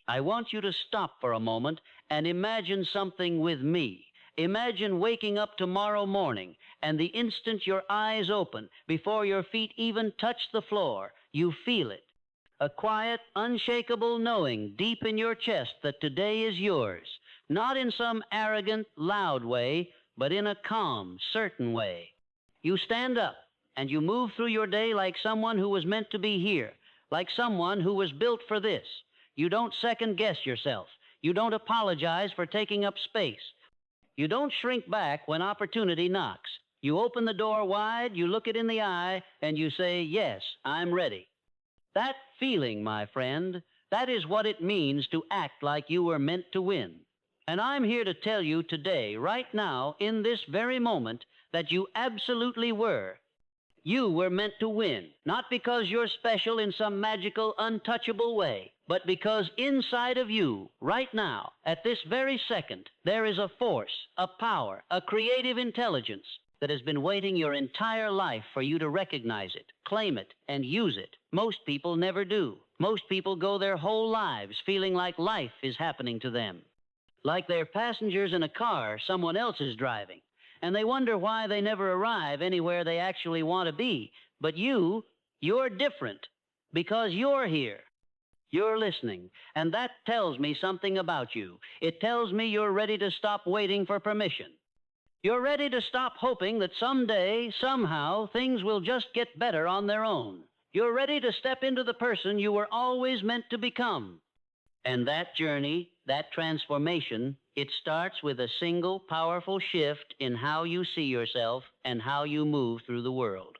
I want you to stop for a moment and imagine something with me. Imagine waking up tomorrow morning, and the instant your eyes open, before your feet even touch the floor, you feel it. A quiet, unshakable knowing deep in your chest that today is yours, not in some arrogant, loud way, but in a calm, certain way. You stand up, and you move through your day like someone who was meant to be here, like someone who was built for this. You don't second-guess yourself. You don't apologize for taking up space. You don't shrink back when opportunity knocks. You open the door wide, you look it in the eye, and you say, yes, I'm ready. That feeling, my friend, that is what it means to act like you were meant to win. And I'm here to tell you today, right now, in this very moment, that you absolutely were. You were meant to win, not because you're special in some magical, untouchable way, but because inside of you, right now, at this very second, there is a force, a power, a creative intelligence that has been waiting your entire life for you to recognize it, claim it, and use it. Most people never do. Most people go their whole lives feeling like life is happening to them, like they're passengers in a car someone else is driving. And they wonder why they never arrive anywhere they actually want to be. But you're different because you're here. You're listening, and that tells me something about you. It tells me you're ready to stop waiting for permission. You're ready to stop hoping that someday, somehow, things will just get better on their own. You're ready to step into the person you were always meant to become. And that journey, that transformation, it starts with a single powerful shift in how you see yourself and how you move through the world.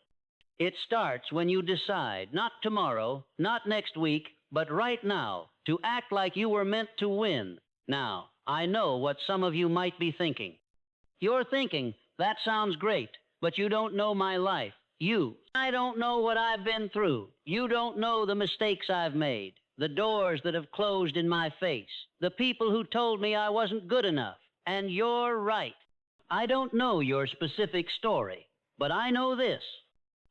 It starts when you decide, not tomorrow, not next week, but right now, to act like you were meant to win. Now, I know what some of you might be thinking. You're thinking, that sounds great, but you don't know my life. I don't know what I've been through. You don't know the mistakes I've made, the doors that have closed in my face, the people who told me I wasn't good enough. And you're right. I don't know your specific story, but I know this.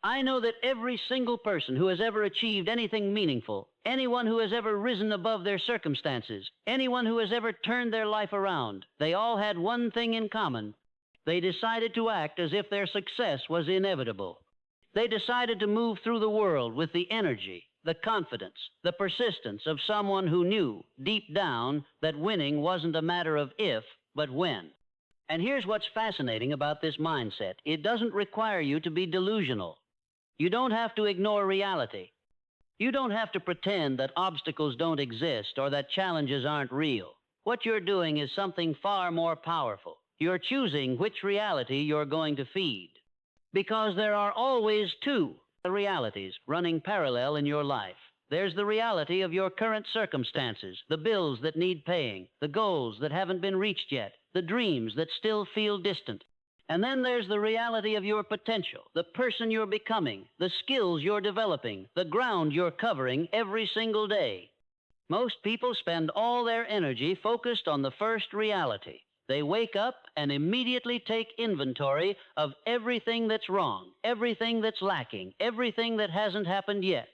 I know that every single person who has ever achieved anything meaningful, anyone who has ever risen above their circumstances, anyone who has ever turned their life around, they all had one thing in common. They decided to act as if their success was inevitable. They decided to move through the world with the energy, the confidence, the persistence of someone who knew, deep down, that winning wasn't a matter of if, but when. And here's what's fascinating about this mindset. It doesn't require you to be delusional. You don't have to ignore reality. You don't have to pretend that obstacles don't exist or that challenges aren't real. What you're doing is something far more powerful. You're choosing which reality you're going to feed. Because there are always two realities running parallel in your life. There's the reality of your current circumstances, the bills that need paying, the goals that haven't been reached yet, the dreams that still feel distant. And then there's the reality of your potential, the person you're becoming, the skills you're developing, the ground you're covering every single day. Most people spend all their energy focused on the first reality. They wake up and immediately take inventory of everything that's wrong, everything that's lacking, everything that hasn't happened yet.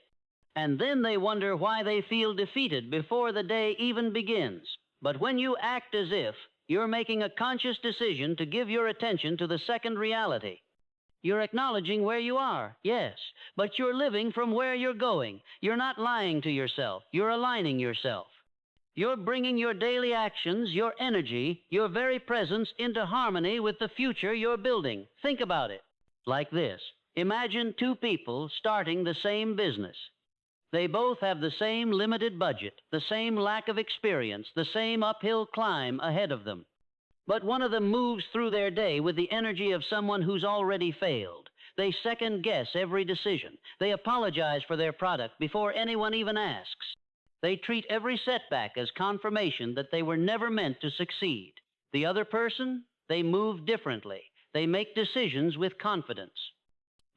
And then they wonder why they feel defeated before the day even begins. But when you act as if, you're making a conscious decision to give your attention to the second reality. You're acknowledging where you are, yes, but you're living from where you're going. You're not lying to yourself. You're aligning yourself. You're bringing your daily actions, your energy, your very presence into harmony with the future you're building. Think about it like this. Imagine two people starting the same business. They both have the same limited budget, the same lack of experience, the same uphill climb ahead of them. But one of them moves through their day with the energy of someone who's already failed. They second-guess every decision. They apologize for their product before anyone even asks. They treat every setback as confirmation that they were never meant to succeed. The other person, they move differently. They make decisions with confidence.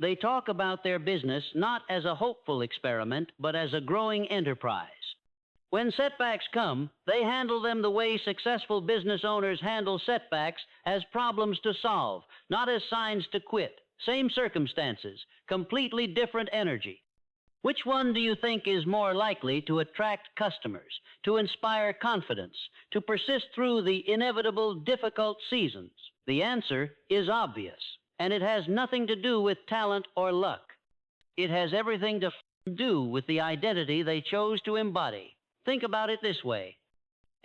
They talk about their business not as a hopeful experiment, but as a growing enterprise. When setbacks come, they handle them the way successful business owners handle setbacks, as problems to solve, not as signs to quit. Same circumstances, completely different energy. Which one do you think is more likely to attract customers, to inspire confidence, to persist through the inevitable difficult seasons? The answer is obvious, and it has nothing to do with talent or luck. It has everything to do with the identity they chose to embody. Think about it this way.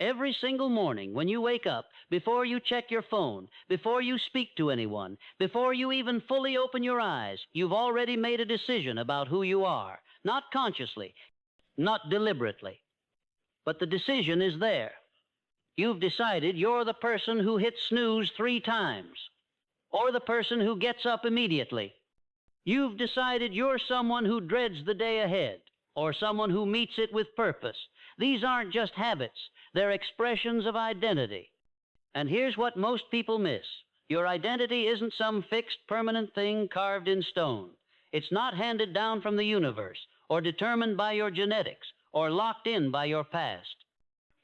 Every single morning when you wake up, before you check your phone, before you speak to anyone, before you even fully open your eyes, you've already made a decision about who you are. Not consciously, not deliberately, but the decision is there. You've decided you're the person who hits snooze 3 times, or the person who gets up immediately. You've decided you're someone who dreads the day ahead, or someone who meets it with purpose. These aren't just habits, they're expressions of identity. And here's what most people miss. Your identity isn't some fixed, permanent thing carved in stone. It's not handed down from the universe, or determined by your genetics, or locked in by your past.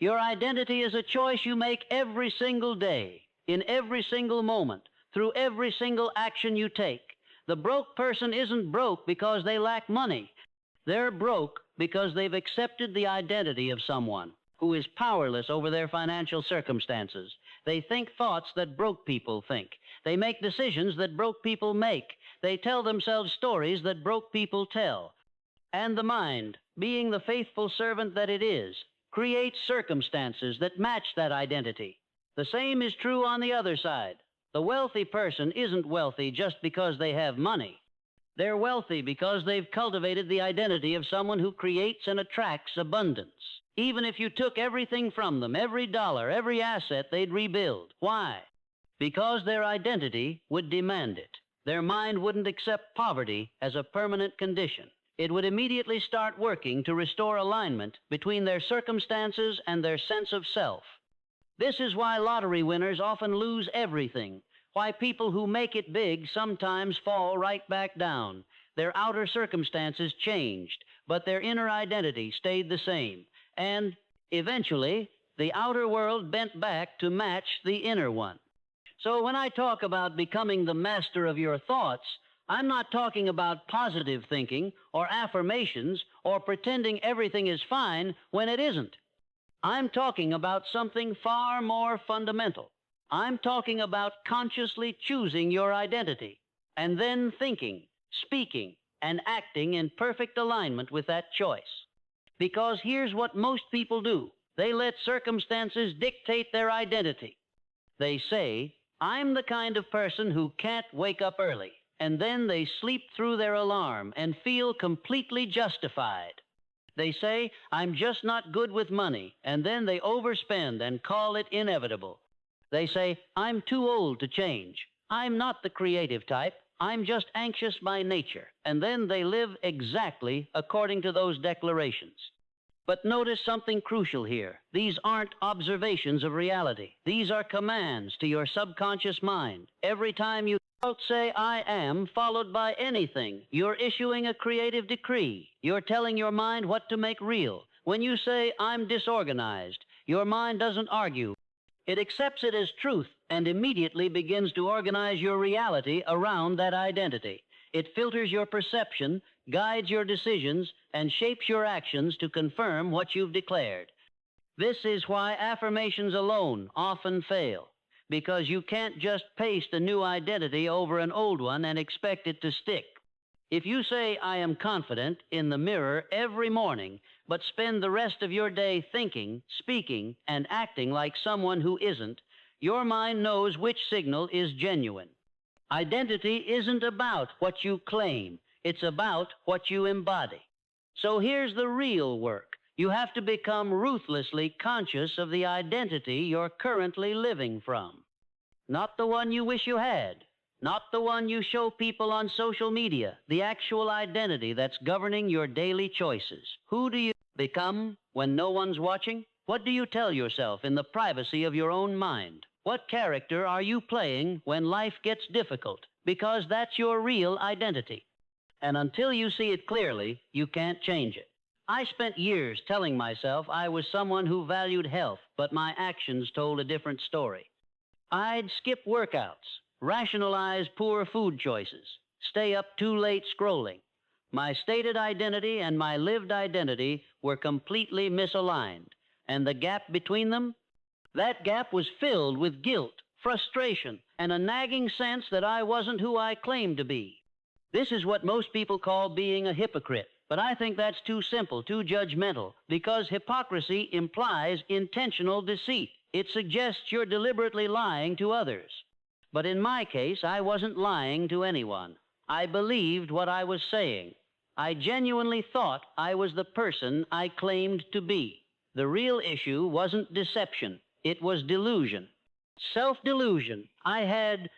Your identity is a choice you make every single day, in every single moment, through every single action you take. The broke person isn't broke because they lack money. They're broke because they've accepted the identity of someone who is powerless over their financial circumstances. They think thoughts that broke people think. They make decisions that broke people make. They tell themselves stories that broke people tell. And the mind, being the faithful servant that it is, creates circumstances that match that identity. The same is true on the other side. The wealthy person isn't wealthy just because they have money. They're wealthy because they've cultivated the identity of someone who creates and attracts abundance. Even if you took everything from them, every dollar, every asset, they'd rebuild. Why? Because their identity would demand it. Their mind wouldn't accept poverty as a permanent condition. It would immediately start working to restore alignment between their circumstances and their sense of self. This is why lottery winners often lose everything, why people who make it big sometimes fall right back down. Their outer circumstances changed, but their inner identity stayed the same. And eventually, the outer world bent back to match the inner one. So when I talk about becoming the master of your thoughts, I'm not talking about positive thinking or affirmations or pretending everything is fine when it isn't. I'm talking about something far more fundamental. I'm talking about consciously choosing your identity and then thinking, speaking, and acting in perfect alignment with that choice. Because here's what most people do. They let circumstances dictate their identity. They say, I'm the kind of person who can't wake up early. And then they sleep through their alarm and feel completely justified. They say, I'm just not good with money, and then they overspend and call it inevitable. They say, I'm too old to change. I'm not the creative type. I'm just anxious by nature. And then they live exactly according to those declarations. But notice something crucial here. These aren't observations of reality. These are commands to your subconscious mind. Every time you say I am followed by anything, you're issuing a creative decree. You're telling your mind what to make real. When you say I'm disorganized, your mind doesn't argue. It accepts it as truth and immediately begins to organize your reality around that identity. It filters your perception, guides your decisions, and shapes your actions to confirm what you've declared. This is why affirmations alone often fail, because you can't just paste a new identity over an old one and expect it to stick. If you say, I am confident, in the mirror every morning, but spend the rest of your day thinking, speaking, and acting like someone who isn't, your mind knows which signal is genuine. Identity isn't about what you claim. It's about what you embody. So here's the real work. You have to become ruthlessly conscious of the identity you're currently living from. Not the one you wish you had. Not the one you show people on social media. The actual identity that's governing your daily choices. Who do you become when no one's watching? What do you tell yourself in the privacy of your own mind? What character are you playing when life gets difficult? Because that's your real identity. And until you see it clearly, you can't change it. I spent years telling myself I was someone who valued health, but my actions told a different story. I'd skip workouts, rationalize poor food choices, stay up too late scrolling. My stated identity and my lived identity were completely misaligned. And the gap between them? That gap was filled with guilt, frustration, and a nagging sense that I wasn't who I claimed to be. This is what most people call being a hypocrite. But I think that's too simple, too judgmental, because hypocrisy implies intentional deceit. It suggests you're deliberately lying to others. But in my case, I wasn't lying to anyone. I believed what I was saying. I genuinely thought I was the person I claimed to be. The real issue wasn't deception. It was delusion. Self-delusion. I had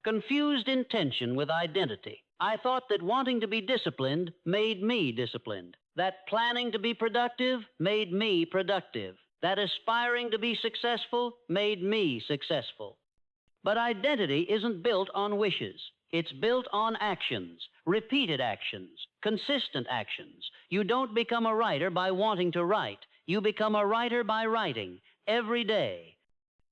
confused intention with identity. I thought that wanting to be disciplined made me disciplined, that planning to be productive made me productive, that aspiring to be successful made me successful. But identity isn't built on wishes. It's built on actions, repeated actions, consistent actions. You don't become a writer by wanting to write. You become a writer by writing, every day,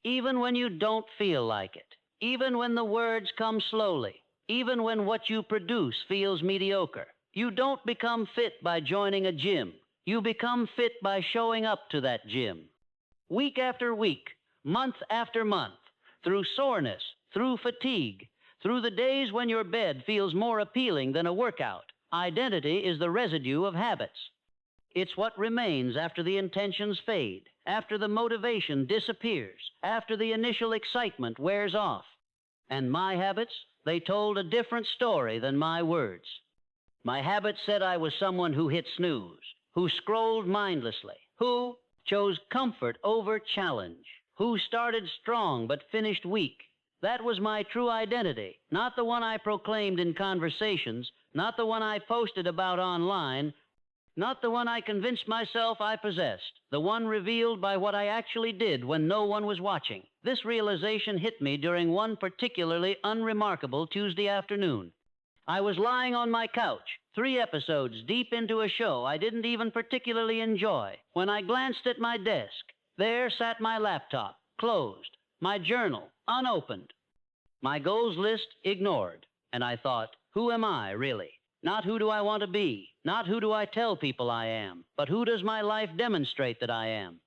even when you don't feel like it, even when the words come slowly, even when what you produce feels mediocre. You don't become fit by joining a gym. You become fit by showing up to that gym. Week after week, month after month, through soreness, through fatigue, through the days when your bed feels more appealing than a workout. Identity is the residue of habits. It's what remains after the intentions fade, after the motivation disappears, after the initial excitement wears off. And my habits? They told a different story than my words. My habits said I was someone who hit snooze, who scrolled mindlessly, who chose comfort over challenge, who started strong but finished weak. That was my true identity, not the one I proclaimed in conversations, not the one I posted about online, not the one I convinced myself I possessed, the one revealed by what I actually did when no one was watching. This realization hit me during one particularly unremarkable Tuesday afternoon. I was lying on my couch, 3 episodes deep into a show I didn't even particularly enjoy, when I glanced at my desk. There sat my laptop, closed, my journal, unopened, my goals list ignored. And I thought, who am I, really? Not who do I want to be, not who do I tell people I am, but who does my life demonstrate that I am?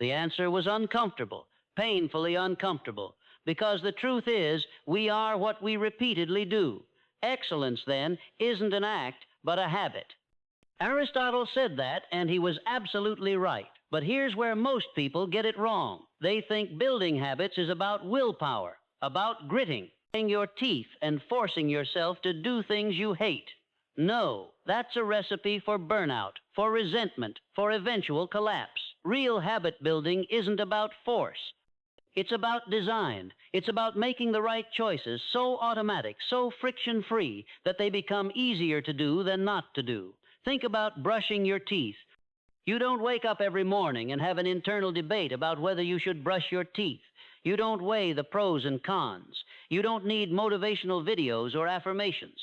The answer was uncomfortable, painfully uncomfortable, because the truth is, we are what we repeatedly do. Excellence, then, isn't an act, but a habit. Aristotle said that, and he was absolutely right. But here's where most people get it wrong. They think building habits is about willpower, about gritting your teeth and forcing yourself to do things you hate. No, that's a recipe for burnout, for resentment, for eventual collapse. Real habit building isn't about force. It's about design. It's about making the right choices so automatic, so friction-free, that they become easier to do than not to do. Think about brushing your teeth. You don't wake up every morning and have an internal debate about whether you should brush your teeth. You don't weigh the pros and cons. You don't need motivational videos or affirmations.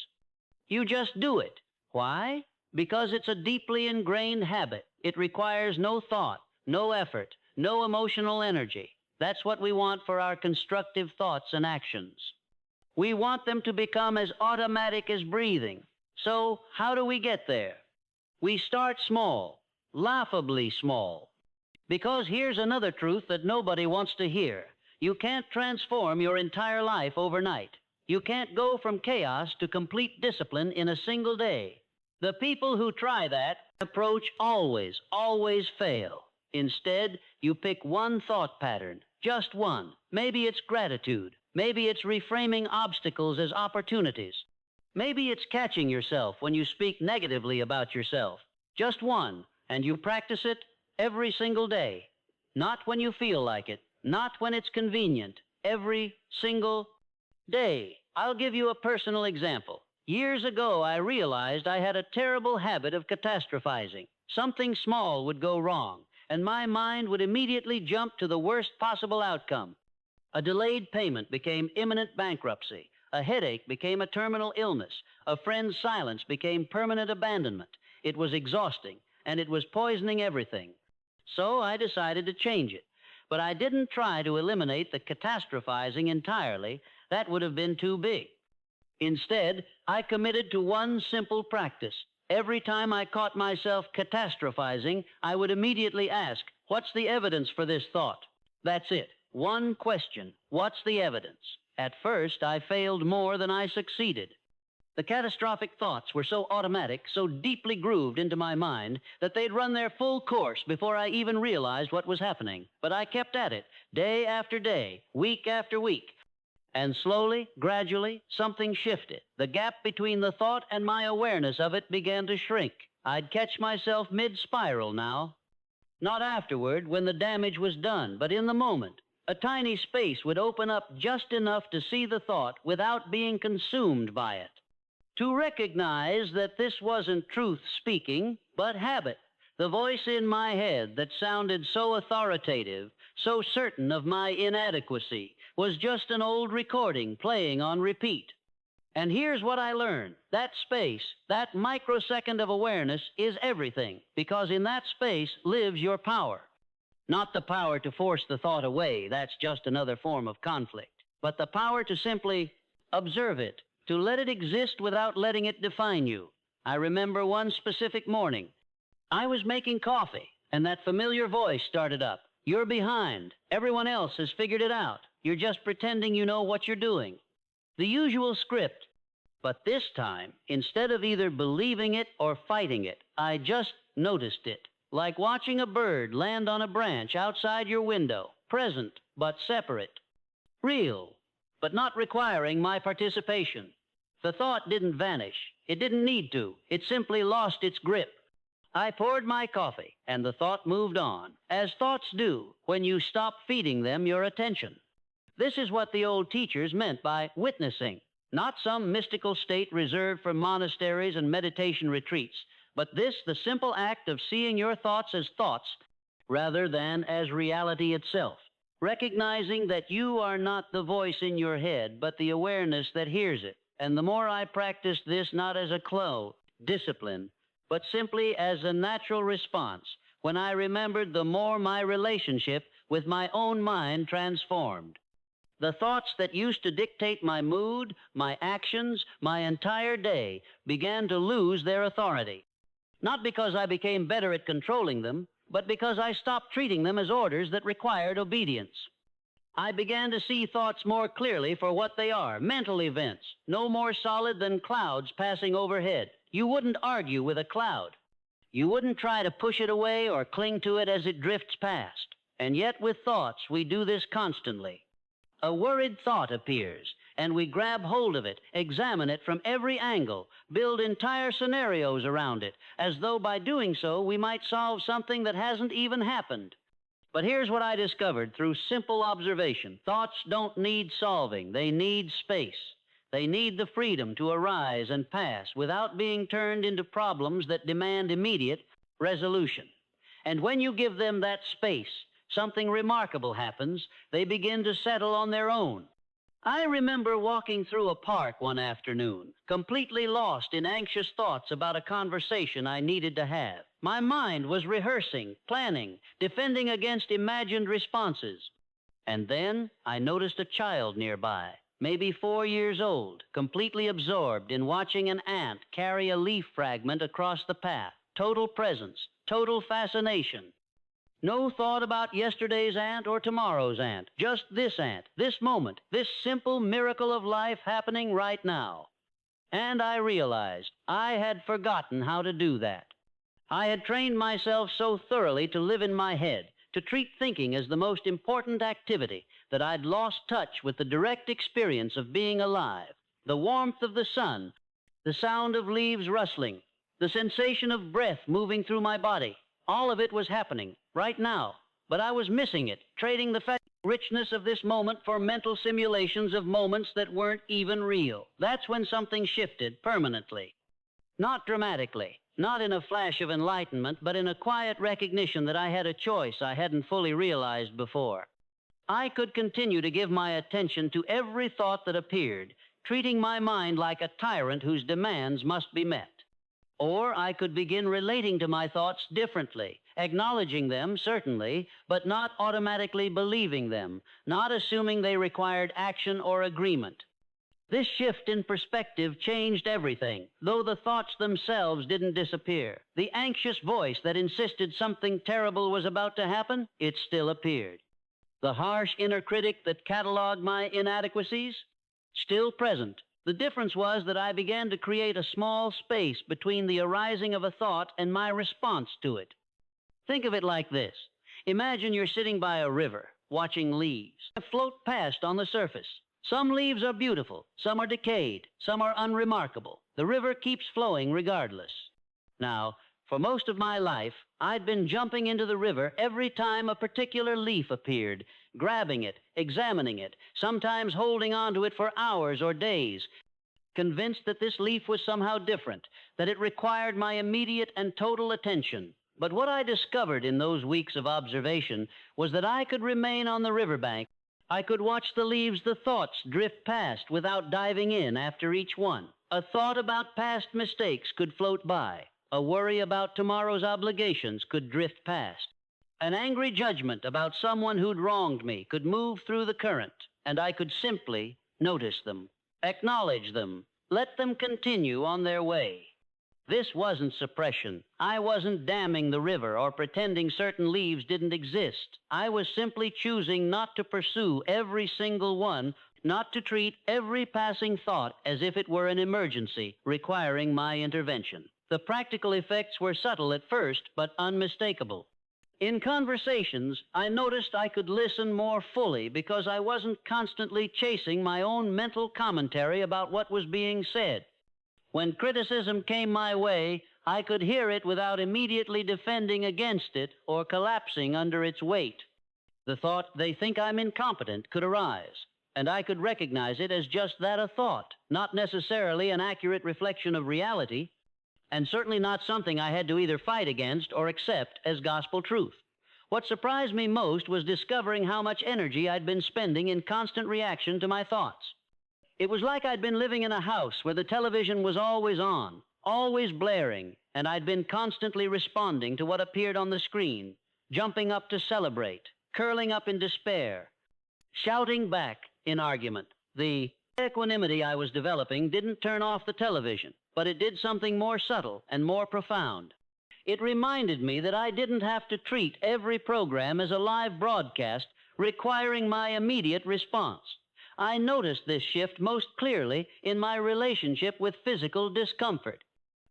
You just do it. Why? Because it's a deeply ingrained habit. It requires no thought, no effort, no emotional energy. That's what we want for our constructive thoughts and actions. We want them to become as automatic as breathing. So, how do we get there? We start small, laughably small. Because here's another truth that nobody wants to hear. You can't transform your entire life overnight. You can't go from chaos to complete discipline in a single day. The people who try that approach always fail. Instead, you pick one thought pattern, just one. Maybe it's gratitude. Maybe it's reframing obstacles as opportunities. Maybe it's catching yourself when you speak negatively about yourself. Just one, and you practice it every single day. Not when you feel like it, not when it's convenient, every single day. I'll give you a personal example. Years ago, I realized I had a terrible habit of catastrophizing. Something small would go wrong, and my mind would immediately jump to the worst possible outcome. A delayed payment became imminent bankruptcy. A headache became a terminal illness. A friend's silence became permanent abandonment. It was exhausting, and it was poisoning everything. So I decided to change it. But I didn't try to eliminate the catastrophizing entirely. That would have been too big. Instead, I committed to one simple practice: Every time I caught myself catastrophizing, I would immediately ask, what's the evidence for this thought? That's it. One question. What's the evidence? At first, I failed more than I succeeded. The catastrophic thoughts were so automatic, so deeply grooved into my mind, that they'd run their full course before I even realized what was happening. But I kept at it, day after day, week after week. And slowly, gradually, something shifted. The gap between the thought and my awareness of it began to shrink. I'd catch myself mid-spiral now. Not afterward, when the damage was done, but in the moment. A tiny space would open up just enough to see the thought without being consumed by it. To recognize that this wasn't truth speaking, but habit. The voice in my head that sounded so authoritative, so certain of my inadequacy, was just an old recording playing on repeat. And here's what I learned. That space, that microsecond of awareness is everything, because in that space lives your power. Not the power to force the thought away, that's just another form of conflict, but the power to simply observe it, to let it exist without letting it define you. I remember one specific morning. I was making coffee, and that familiar voice started up. You're behind. Everyone else has figured it out. You're just pretending you know what you're doing. The usual script. But this time, instead of either believing it or fighting it, I just noticed it. Like watching a bird land on a branch outside your window. Present, but separate. Real, but not requiring my participation. The thought didn't vanish. It didn't need to. It simply lost its grip. I poured my coffee, and the thought moved on, as thoughts do when you stop feeding them your attention. This is what the old teachers meant by witnessing, not some mystical state reserved for monasteries and meditation retreats, but this, the simple act of seeing your thoughts as thoughts rather than as reality itself. Recognizing that you are not the voice in your head, but the awareness that hears it. And the more I practiced this not as a discipline, but simply as a natural response, when I remembered, the more my relationship with my own mind transformed. The thoughts that used to dictate my mood, my actions, my entire day began to lose their authority. Not because I became better at controlling them, but because I stopped treating them as orders that required obedience. I began to see thoughts more clearly for what they are, mental events, no more solid than clouds passing overhead. You wouldn't argue with a cloud. You wouldn't try to push it away or cling to it as it drifts past. And yet with thoughts, we do this constantly. A worried thought appears, and we grab hold of it, examine it from every angle, build entire scenarios around it, as though by doing so we might solve something that hasn't even happened. But here's what I discovered through simple observation. Thoughts don't need solving. They need space. They need the freedom to arise and pass without being turned into problems that demand immediate resolution. And when you give them that space, something remarkable happens. They begin to settle on their own. I remember walking through a park one afternoon, completely lost in anxious thoughts about a conversation I needed to have. My mind was rehearsing, planning, defending against imagined responses. And then I noticed a child nearby, maybe 4 years old, completely absorbed in watching an ant carry a leaf fragment across the path. Total presence, total fascination. No thought about yesterday's ant or tomorrow's ant, just this ant, this moment, this simple miracle of life happening right now. And I realized I had forgotten how to do that. I had trained myself so thoroughly to live in my head, to treat thinking as the most important activity, that I'd lost touch with the direct experience of being alive, the warmth of the sun, the sound of leaves rustling, the sensation of breath moving through my body. All of it was happening right now, but I was missing it, trading the richness of this moment for mental simulations of moments that weren't even real. That's when something shifted permanently. Not dramatically, not in a flash of enlightenment, but in a quiet recognition that I had a choice I hadn't fully realized before. I could continue to give my attention to every thought that appeared, treating my mind like a tyrant whose demands must be met. Or I could begin relating to my thoughts differently, acknowledging them, certainly, but not automatically believing them, not assuming they required action or agreement. This shift in perspective changed everything, though the thoughts themselves didn't disappear. The anxious voice that insisted something terrible was about to happen, it still appeared. The harsh inner critic that cataloged my inadequacies, still present. The difference was that I began to create a small space between the arising of a thought and my response to it. Think of it like this. Imagine you're sitting by a river, watching leaves float past on the surface. Some leaves are beautiful, some are decayed, some are unremarkable. The river keeps flowing regardless. Now, for most of my life, I'd been jumping into the river every time a particular leaf appeared, grabbing it, examining it, sometimes holding on to it for hours or days, convinced that this leaf was somehow different, that it required my immediate and total attention. But what I discovered in those weeks of observation was that I could remain on the riverbank. I could watch the leaves, the thoughts drift past without diving in after each one. A thought about past mistakes could float by. A worry about tomorrow's obligations could drift past. An angry judgment about someone who'd wronged me could move through the current, and I could simply notice them, acknowledge them, let them continue on their way. This wasn't suppression. I wasn't damming the river or pretending certain leaves didn't exist. I was simply choosing not to pursue every single one, not to treat every passing thought as if it were an emergency requiring my intervention. The practical effects were subtle at first, but unmistakable. In conversations, I noticed I could listen more fully because I wasn't constantly chasing my own mental commentary about what was being said. When criticism came my way, I could hear it without immediately defending against it or collapsing under its weight. The thought, "they think I'm incompetent," could arise, and I could recognize it as just that, a thought, not necessarily an accurate reflection of reality, and certainly not something I had to either fight against or accept as gospel truth. What surprised me most was discovering how much energy I'd been spending in constant reaction to my thoughts. It was like I'd been living in a house where the television was always on, always blaring, and I'd been constantly responding to what appeared on the screen, jumping up to celebrate, curling up in despair, shouting back in argument. The equanimity I was developing didn't turn off the television, but it did something more subtle and more profound. It reminded me that I didn't have to treat every program as a live broadcast requiring my immediate response. I noticed this shift most clearly in my relationship with physical discomfort.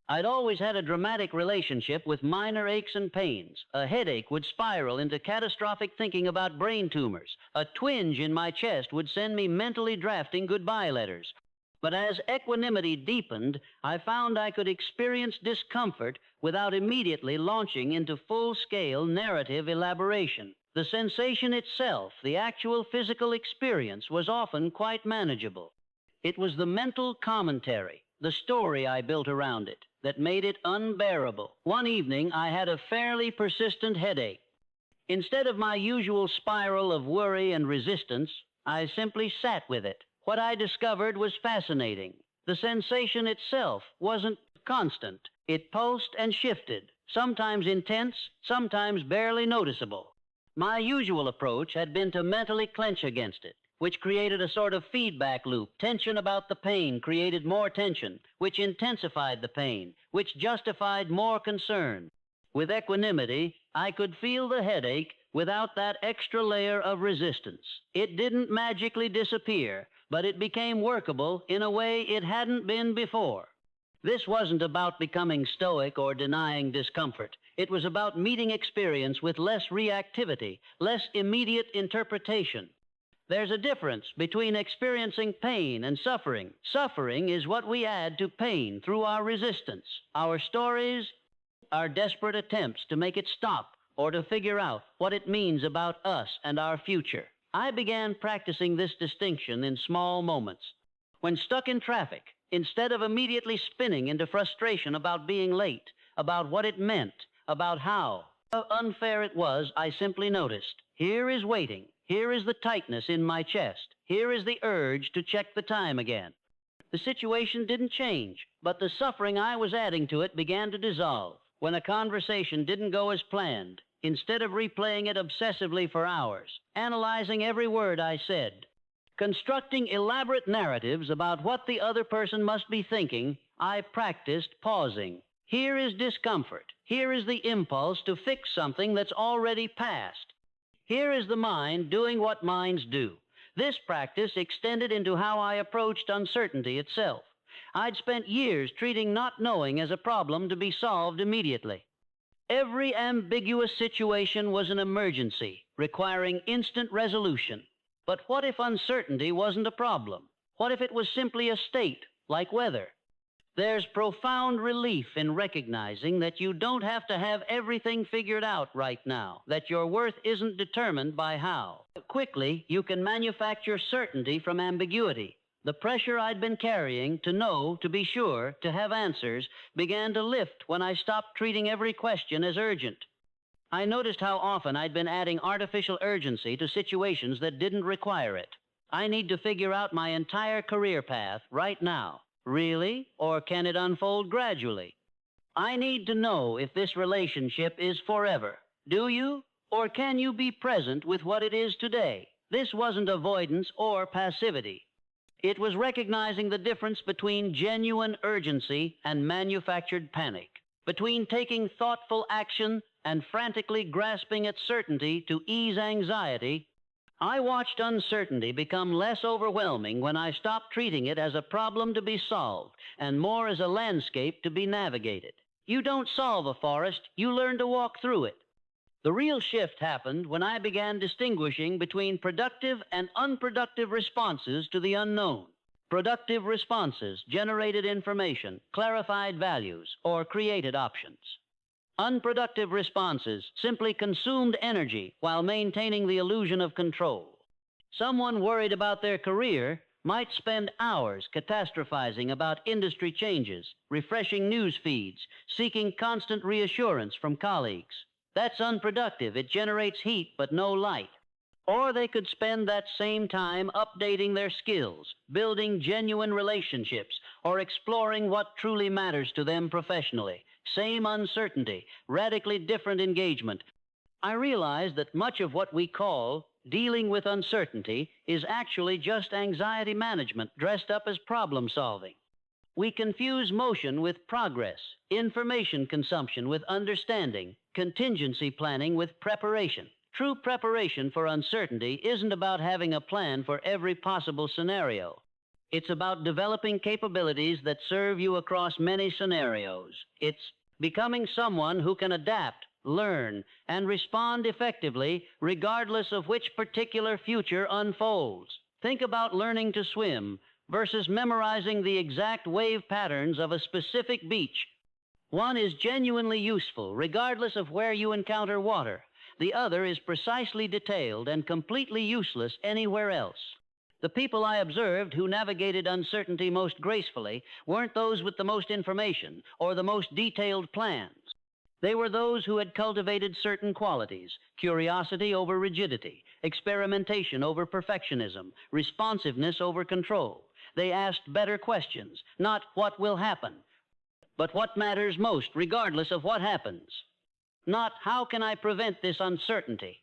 I'd always had a dramatic relationship with minor aches and pains. A headache would spiral into catastrophic thinking about brain tumors. A twinge in my chest would send me mentally drafting goodbye letters. But as equanimity deepened, I found I could experience discomfort without immediately launching into full-scale narrative elaboration. The sensation itself, the actual physical experience, was often quite manageable. It was the mental commentary, the story I built around it, that made it unbearable. One evening, I had a fairly persistent headache. Instead of my usual spiral of worry and resistance, I simply sat with it. What I discovered was fascinating. The sensation itself wasn't constant. It pulsed and shifted, sometimes intense, sometimes barely noticeable. My usual approach had been to mentally clench against it, which created a sort of feedback loop. Tension about the pain created more tension, which intensified the pain, which justified more concern. With equanimity, I could feel the headache without that extra layer of resistance. It didn't magically disappear, but it became workable in a way it hadn't been before. This wasn't about becoming stoic or denying discomfort. It was about meeting experience with less reactivity, less immediate interpretation. There's a difference between experiencing pain and suffering. Suffering is what we add to pain through our resistance, our stories, our desperate attempts to make it stop or to figure out what it means about us and our future. I began practicing this distinction in small moments. When stuck in traffic, instead of immediately spinning into frustration about being late, about what it meant, about how unfair it was, I simply noticed. Here is waiting. Here is the tightness in my chest. Here is the urge to check the time again. The situation didn't change, but the suffering I was adding to it began to dissolve. When a conversation didn't go as planned, instead of replaying it obsessively for hours, analyzing every word I said, Constructing elaborate narratives about what the other person must be thinking, I practiced pausing. Here is discomfort. Here is the impulse to fix something that's already passed. Here is the mind doing what minds do. This practice extended into how I approached uncertainty itself. I'd spent years treating not knowing as a problem to be solved immediately. Every ambiguous situation was an emergency, requiring instant resolution. But what if uncertainty wasn't a problem? What if it was simply a state, like weather? There's profound relief in recognizing that you don't have to have everything figured out right now, that your worth isn't determined by how. Quickly, you can manufacture certainty from ambiguity. The pressure I'd been carrying to know, to be sure, to have answers, began to lift when I stopped treating every question as urgent. I noticed how often I'd been adding artificial urgency to situations that didn't require it. I need to figure out my entire career path right now. Really? Or can it unfold gradually? I need to know if this relationship is forever. Do you? Or can you be present with what it is today? This wasn't avoidance or passivity. It was recognizing the difference between genuine urgency and manufactured panic, between taking thoughtful action and frantically grasping at certainty to ease anxiety. I watched uncertainty become less overwhelming when I stopped treating it as a problem to be solved and more as a landscape to be navigated. You don't solve a forest, you learn to walk through it. The real shift happened when I began distinguishing between productive and unproductive responses to the unknown. Productive responses generated information, clarified values, or created options. Unproductive responses simply consumed energy while maintaining the illusion of control. Someone worried about their career might spend hours catastrophizing about industry changes, refreshing news feeds, seeking constant reassurance from colleagues. That's unproductive. It generates heat but no light. Or they could spend that same time updating their skills, building genuine relationships, or exploring what truly matters to them professionally. Same uncertainty, radically different engagement. I realized that much of what we call dealing with uncertainty is actually just anxiety management dressed up as problem solving. We confuse motion with progress, information consumption with understanding, contingency planning with preparation. True preparation for uncertainty isn't about having a plan for every possible scenario. It's about developing capabilities that serve you across many scenarios. It's becoming someone who can adapt, learn, and respond effectively regardless of which particular future unfolds. Think about learning to swim versus memorizing the exact wave patterns of a specific beach. One is genuinely useful regardless of where you encounter water. The other is precisely detailed and completely useless anywhere else. The people I observed who navigated uncertainty most gracefully weren't those with the most information or the most detailed plans. They were those who had cultivated certain qualities: curiosity over rigidity, experimentation over perfectionism, responsiveness over control. They asked better questions, not what will happen, but what matters most regardless of what happens. Not how can I prevent this uncertainty,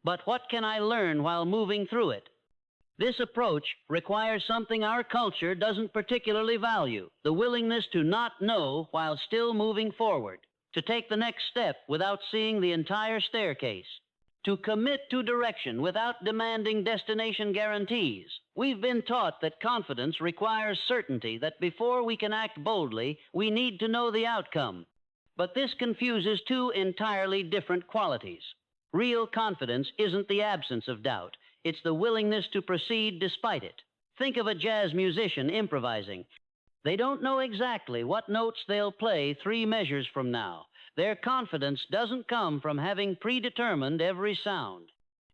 but what can I learn while moving through it. This approach requires something our culture doesn't particularly value: the willingness to not know while still moving forward, to take the next step without seeing the entire staircase, to commit to direction without demanding destination guarantees. We've been taught that confidence requires certainty, that before we can act boldly, we need to know the outcome. But this confuses two entirely different qualities. Real confidence isn't the absence of doubt. It's the willingness to proceed despite it. Think of a jazz musician improvising. They don't know exactly what notes they'll play 3 measures from now. Their confidence doesn't come from having predetermined every sound.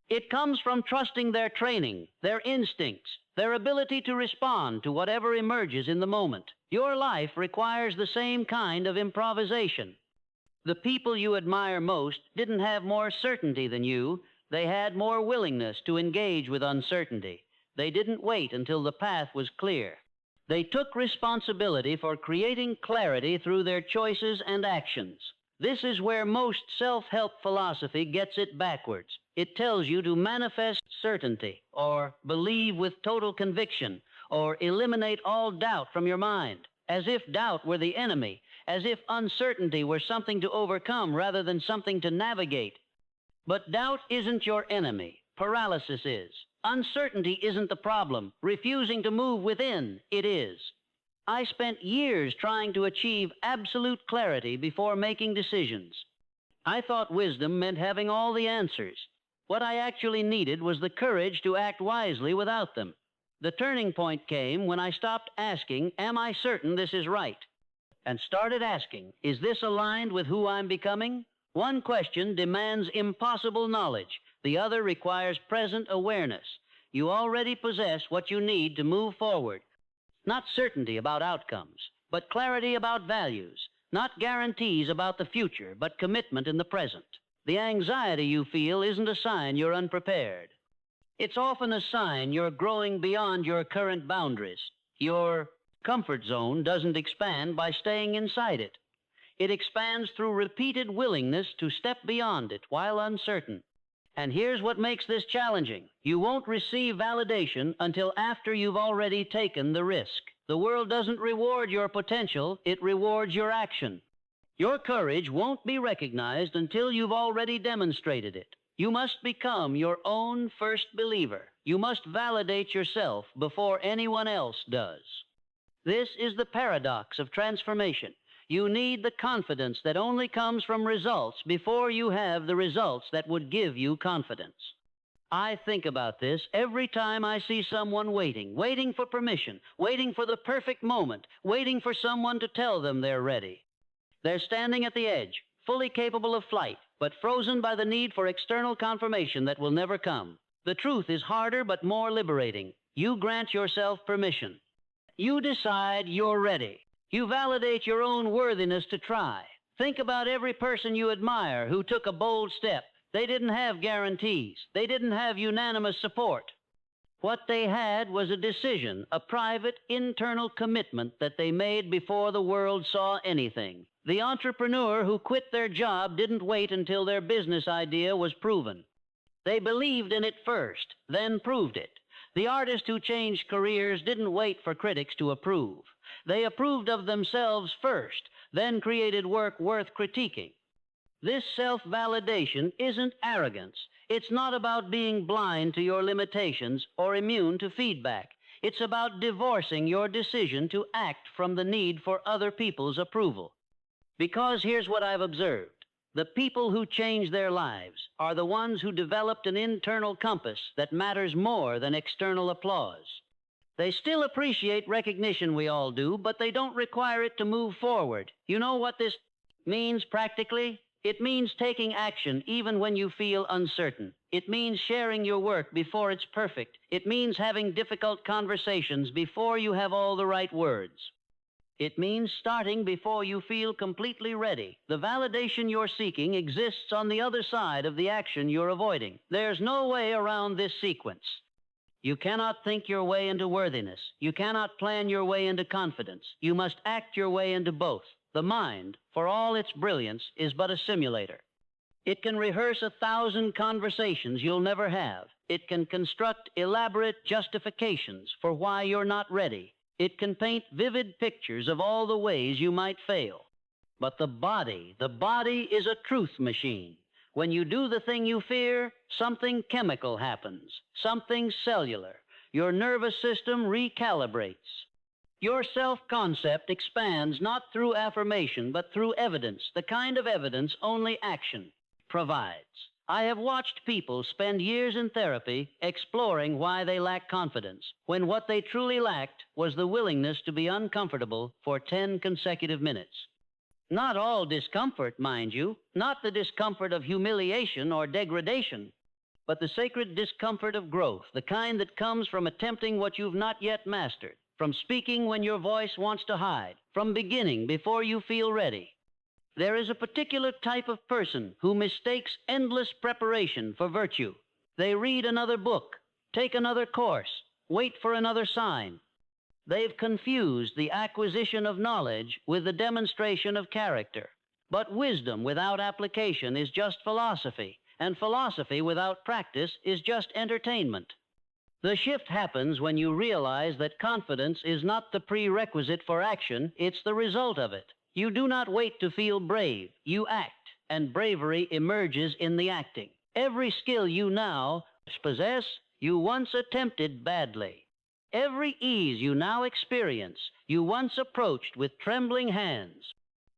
It comes from trusting their training, their instincts, their ability to respond to whatever emerges in the moment. Your life requires the same kind of improvisation. The people you admire most didn't have more certainty than you. They had more willingness to engage with uncertainty. They didn't wait until the path was clear. They took responsibility for creating clarity through their choices and actions. This is where most self-help philosophy gets it backwards. It tells you to manifest certainty, or believe with total conviction, or eliminate all doubt from your mind, as if doubt were the enemy, as if uncertainty were something to overcome rather than something to navigate. But doubt isn't your enemy. Paralysis is. Uncertainty isn't the problem. Refusing to move within, it is. I spent years trying to achieve absolute clarity before making decisions. I thought wisdom meant having all the answers. What I actually needed was the courage to act wisely without them. The turning point came when I stopped asking, "Am I certain this is right?" and started asking, "Is this aligned with who I'm becoming?" One question demands impossible knowledge. The other requires present awareness. You already possess what you need to move forward. Not certainty about outcomes, but clarity about values. Not guarantees about the future, but commitment in the present. The anxiety you feel isn't a sign you're unprepared. It's often a sign you're growing beyond your current boundaries. Your comfort zone doesn't expand by staying inside it. It expands through repeated willingness to step beyond it while uncertain. And here's what makes this challenging. You won't receive validation until after you've already taken the risk. The world doesn't reward your potential, it rewards your action. Your courage won't be recognized until you've already demonstrated it. You must become your own first believer. You must validate yourself before anyone else does. This is the paradox of transformation. You need the confidence that only comes from results before you have the results that would give you confidence. I think about this every time I see someone waiting for permission, waiting for the perfect moment, waiting for someone to tell them they're ready. They're standing at the edge, fully capable of flight, but frozen by the need for external confirmation that will never come. The truth is harder but more liberating. You grant yourself permission. You decide you're ready. You validate your own worthiness to try. Think about every person you admire who took a bold step. They didn't have guarantees. They didn't have unanimous support. What they had was a decision, a private, internal commitment that they made before the world saw anything. The entrepreneur who quit their job didn't wait until their business idea was proven. They believed in it first, then proved it. The artist who changed careers didn't wait for critics to approve. They approved of themselves first, then created work worth critiquing. This self-validation isn't arrogance. It's not about being blind to your limitations or immune to feedback. It's about divorcing your decision to act from the need for other people's approval. Because here's what I've observed. The people who change their lives are the ones who developed an internal compass that matters more than external applause. They still appreciate recognition, we all do, but they don't require it to move forward. You know what this means practically? It means taking action even when you feel uncertain. It means sharing your work before it's perfect. It means having difficult conversations before you have all the right words. It means starting before you feel completely ready. The validation you're seeking exists on the other side of the action you're avoiding. There's no way around this sequence. You cannot think your way into worthiness. You cannot plan your way into confidence. You must act your way into both. The mind, for all its brilliance, is but a simulator. It can rehearse 1,000 conversations you'll never have. It can construct elaborate justifications for why you're not ready. It can paint vivid pictures of all the ways you might fail. But the body is a truth machine. When you do the thing you fear, something chemical happens, something cellular. Your nervous system recalibrates. Your self-concept expands not through affirmation, but through evidence, the kind of evidence only action provides. I have watched people spend years in therapy exploring why they lack confidence, when what they truly lacked was the willingness to be uncomfortable for 10 consecutive minutes. Not all discomfort, mind you, not the discomfort of humiliation or degradation, but the sacred discomfort of growth, the kind that comes from attempting what you've not yet mastered, from speaking when your voice wants to hide, from beginning before you feel ready. There is a particular type of person who mistakes endless preparation for virtue. They read another book, take another course, wait for another sign. They've confused the acquisition of knowledge with the demonstration of character. But wisdom without application is just philosophy, and philosophy without practice is just entertainment. The shift happens when you realize that confidence is not the prerequisite for action, it's the result of it. You do not wait to feel brave, you act, and bravery emerges in the acting. Every skill you now possess, you once attempted badly. Every ease you now experience, you once approached with trembling hands.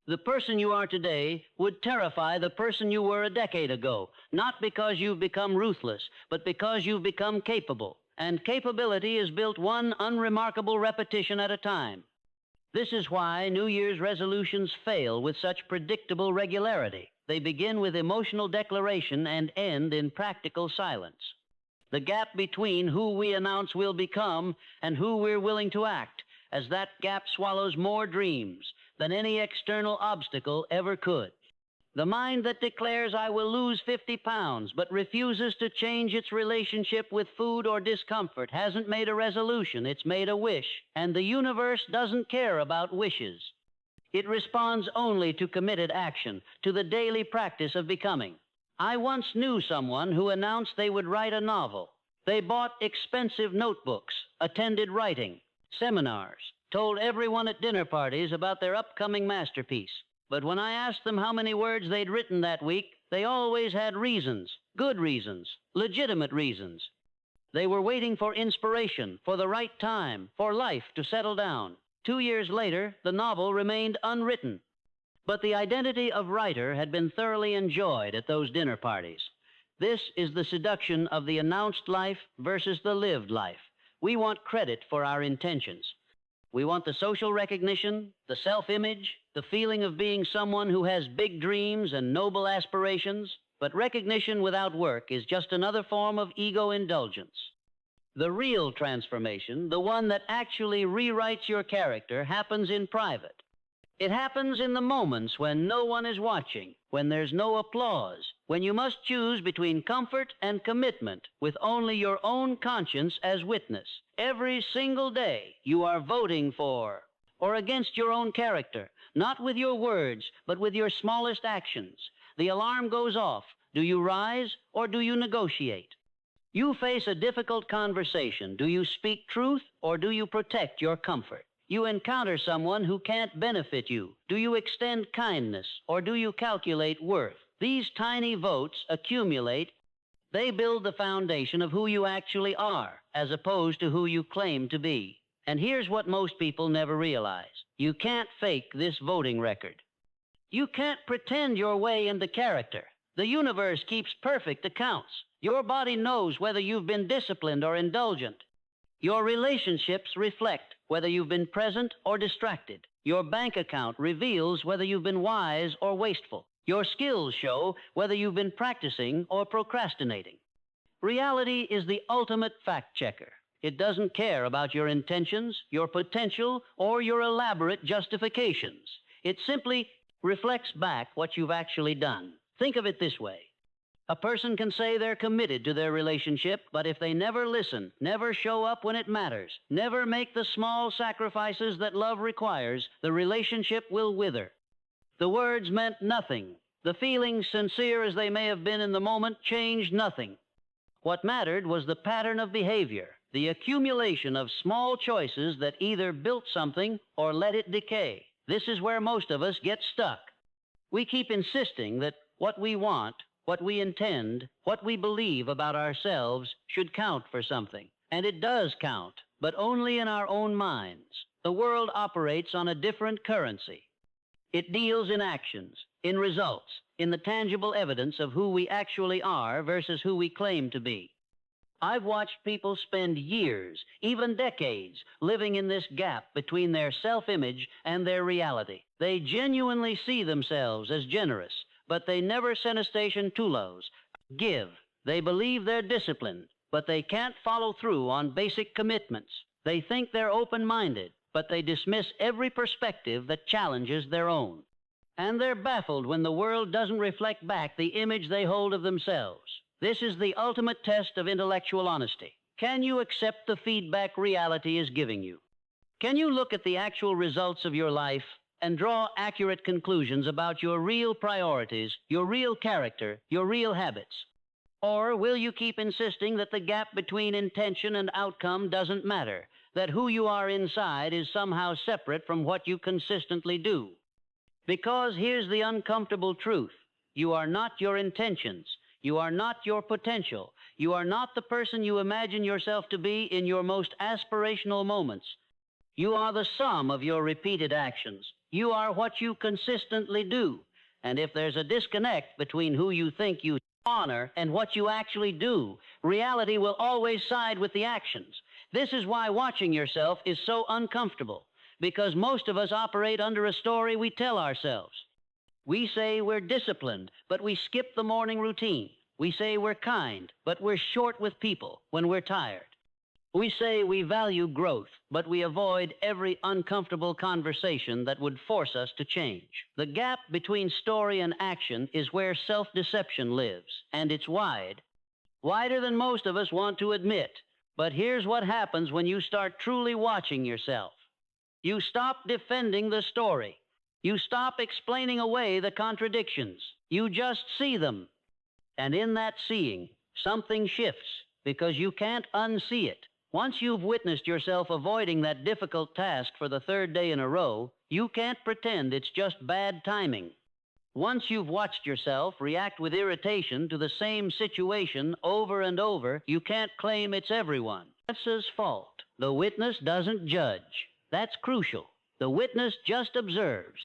The person you are today would terrify the person you were a decade ago, not because you've become ruthless, but because you've become capable. And capability is built one unremarkable repetition at a time. This is why New Year's resolutions fail with such predictable regularity. They begin with emotional declaration and end in practical silence. The gap between who we announce we'll become and who we're willing to act, as that gap swallows more dreams than any external obstacle ever could. The mind that declares I will lose 50 pounds but refuses to change its relationship with food or discomfort hasn't made a resolution, it's made a wish. And the universe doesn't care about wishes. It responds only to committed action, to the daily practice of becoming. I once knew someone who announced they would write a novel. They bought expensive notebooks, attended writing seminars, told everyone at dinner parties about their upcoming masterpiece. But when I asked them how many words they'd written that week, they always had reasons, good reasons, legitimate reasons. They were waiting for inspiration, for the right time, for life to settle down. 2 years later, the novel remained unwritten. But the identity of writer had been thoroughly enjoyed at those dinner parties. This is the seduction of the announced life versus the lived life. We want credit for our intentions. We want the social recognition, the self-image, the feeling of being someone who has big dreams and noble aspirations, but recognition without work is just another form of ego indulgence. The real transformation, the one that actually rewrites your character, happens in private. It happens in the moments when no one is watching, when there's no applause, when you must choose between comfort and commitment with only your own conscience as witness. Every single day you are voting for or against your own character, not with your words, but with your smallest actions. The alarm goes off. Do you rise or do you negotiate? You face a difficult conversation. Do you speak truth or do you protect your comfort? You encounter someone who can't benefit you. Do you extend kindness or do you calculate worth? These tiny votes accumulate. They build the foundation of who you actually are, as opposed to who you claim to be. And here's what most people never realize. You can't fake this voting record. You can't pretend your way into character. The universe keeps perfect accounts. Your body knows whether you've been disciplined or indulgent. Your relationships reflect whether you've been present or distracted. Your bank account reveals whether you've been wise or wasteful. Your skills show whether you've been practicing or procrastinating. Reality is the ultimate fact checker. It doesn't care about your intentions, your potential, or your elaborate justifications. It simply reflects back what you've actually done. Think of it this way. A person can say they're committed to their relationship, but if they never listen, never show up when it matters, never make the small sacrifices that love requires, the relationship will wither. The words meant nothing. The feelings, sincere as they may have been in the moment, changed nothing. What mattered was the pattern of behavior, the accumulation of small choices that either built something or let it decay. This is where most of us get stuck. We keep insisting that what we want, what we intend, what we believe about ourselves should count for something. And it does count, but only in our own minds. The world operates on a different currency. It deals in actions, in results, in the tangible evidence of who we actually are versus who we claim to be. I've watched people spend years, even decades, living in this gap between their self-image and their reality. They genuinely see themselves as generous, but they never senestation tulos. Give. They believe they're disciplined, but they can't follow through on basic commitments. They think they're open-minded, but they dismiss every perspective that challenges their own. And they're baffled when the world doesn't reflect back the image they hold of themselves. This is the ultimate test of intellectual honesty. Can you accept the feedback reality is giving you? Can you look at the actual results of your life and draw accurate conclusions about your real priorities, your real character, your real habits? Or will you keep insisting that the gap between intention and outcome doesn't matter, that who you are inside is somehow separate from what you consistently do? Because here's the uncomfortable truth. You are not your intentions. You are not your potential. You are not the person you imagine yourself to be in your most aspirational moments. You are the sum of your repeated actions. You are what you consistently do. And if there's a disconnect between who you think you honor and what you actually do, reality will always side with the actions. This is why watching yourself is so uncomfortable, because most of us operate under a story we tell ourselves. We say we're disciplined, but we skip the morning routine. We say we're kind, but we're short with people when we're tired. We say we value growth, but we avoid every uncomfortable conversation that would force us to change. The gap between story and action is where self-deception lives, and it's wide, wider than most of us want to admit. But here's what happens when you start truly watching yourself. You stop defending the story. You stop explaining away the contradictions. You just see them. And in that seeing, something shifts, because you can't unsee it. Once you've witnessed yourself avoiding that difficult task for the third day in a row, you can't pretend it's just bad timing. Once you've watched yourself react with irritation to the same situation over and over, you can't claim it's everyone's fault. The witness doesn't judge. That's crucial. The witness just observes.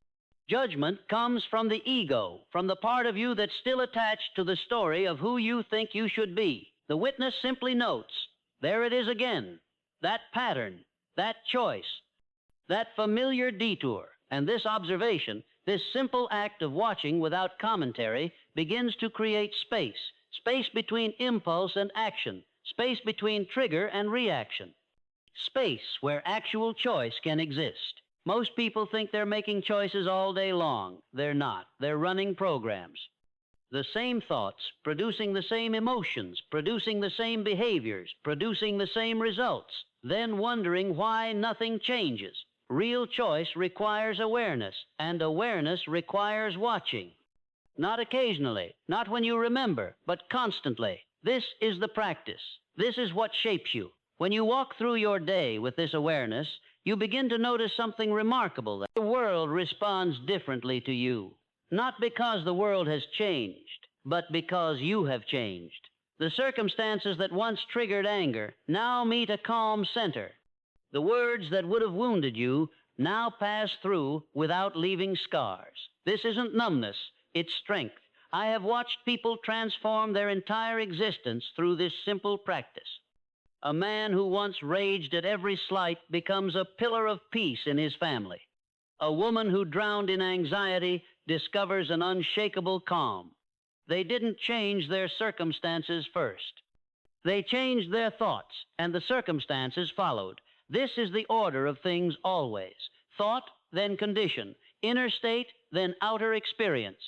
Judgment comes from the ego, from the part of you that's still attached to the story of who you think you should be. The witness simply notes, there it is again, that pattern, that choice, that familiar detour. And this observation, this simple act of watching without commentary, begins to create space, space between impulse and action, space between trigger and reaction, space where actual choice can exist. Most people think they're making choices all day long. They're not. They're running programs. The same thoughts, producing the same emotions, producing the same behaviors, producing the same results, then wondering why nothing changes. Real choice requires awareness, and awareness requires watching. Not occasionally, not when you remember, but constantly. This is the practice. This is what shapes you. When you walk through your day with this awareness, you begin to notice something remarkable. The world responds differently to you. Not because the world has changed, but because you have changed. The circumstances that once triggered anger now meet a calm center. The words that would have wounded you now pass through without leaving scars. This isn't numbness, it's strength. I have watched people transform their entire existence through this simple practice. A man who once raged at every slight becomes a pillar of peace in his family. A woman who drowned in anxiety discovers an unshakable calm. They didn't change their circumstances first. They changed their thoughts, and the circumstances followed. This is the order of things always. Thought, then condition. Inner state, then outer experience.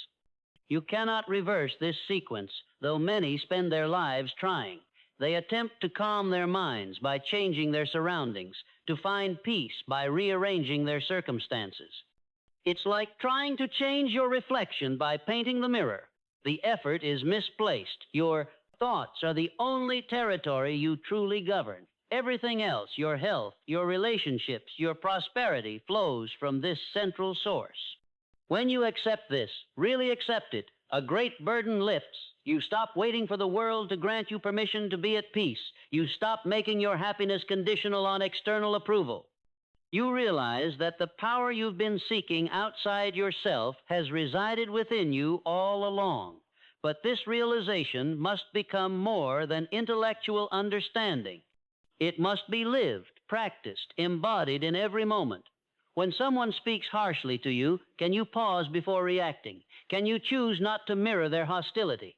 You cannot reverse this sequence, though many spend their lives trying. They attempt to calm their minds by changing their surroundings, to find peace by rearranging their circumstances. It's like trying to change your reflection by painting the mirror. The effort is misplaced. Your thoughts are the only territory you truly govern. Everything else, your health, your relationships, your prosperity, flows from this central source. When you accept this, really accept it, a great burden lifts. You stop waiting for the world to grant you permission to be at peace. You stop making your happiness conditional on external approval. You realize that the power you've been seeking outside yourself has resided within you all along. But this realization must become more than intellectual understanding. It must be lived, practiced, embodied in every moment. When someone speaks harshly to you, can you pause before reacting? Can you choose not to mirror their hostility?